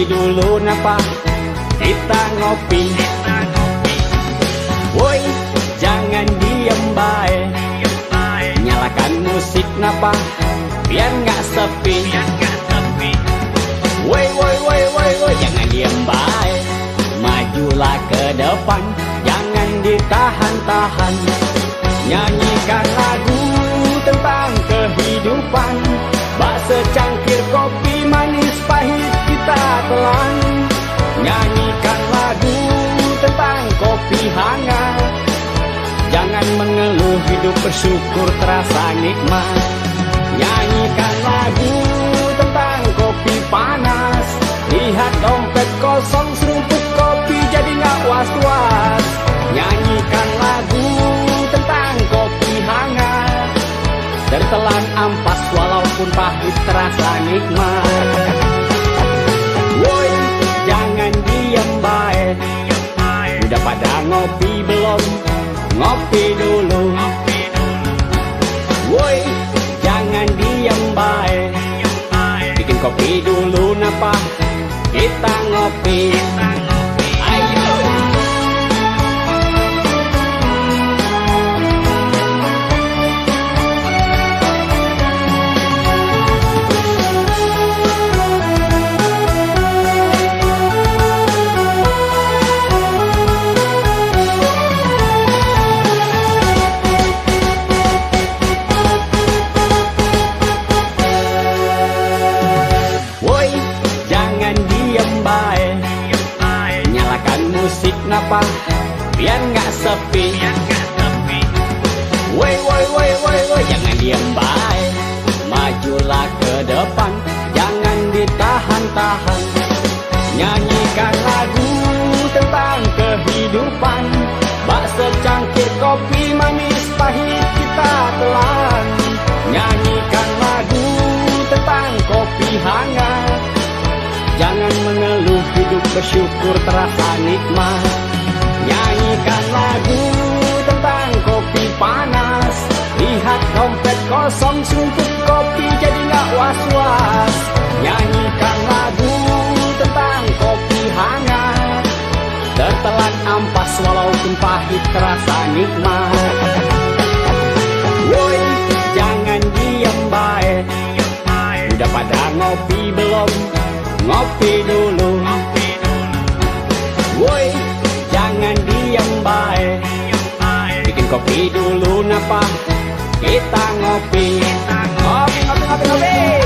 kopi dulu napa, kita ngopi. Woi, jangan diem bae, nyalakan musik napa, biar nggak sepi. Woi, woi, woi, woi, woi, jangan diem bae, majulah ke depan, jangan ditahan-tahan. Nyanyikan lagu tentang kehidupan, bak secangkir kopi manis pahit kita telan. Nyanyikan lagu tentang kopi hangat, jangan mengeluh, hidup bersyukur terasa nikmat. Nyanyikan lagu tentang kopi panas, lihat dompet kosong, seruput kopi jadi nggak was-was. Nyanyikan lagu tentang kopi hangat, tertelan ampas walaupun pahit terasa nikmat. Woi, jangan diem bae, udah pada ngopi belum? Ngopi dulu. Woi, jangan diem bae, bikin kopi dulu napa, kita ngopi. Ayo. Nyalakan musik napa, biar nggak sepi. Woi, woi, woi, woi, woi, jangan diem bae, majulah ke depan, jangan ditahan-tahan. Nyanyikan lagu tentang kehidupan, bak secangkir kopi manis pahit kita telan. Nyanyikan lagu tentang kopi hangat, jangan mengeluh, hidup bersyukur terasa nikmat. Nyanyikan lagu tentang kopi panas, lihat dompet kosong, seruput kopi jadi nggak was-was. Nyanyikan lagu tentang kopi hangat, tertelan ampas walaupun pahit terasa nikmat. Woi, jangan diem bae, udah pada ngopi belum? Ngopi dulu. Woi, jangan diem bae, bikin kopi dulu napa, kita ngopi. Ngopi, ngopi, ngopi, ngopi.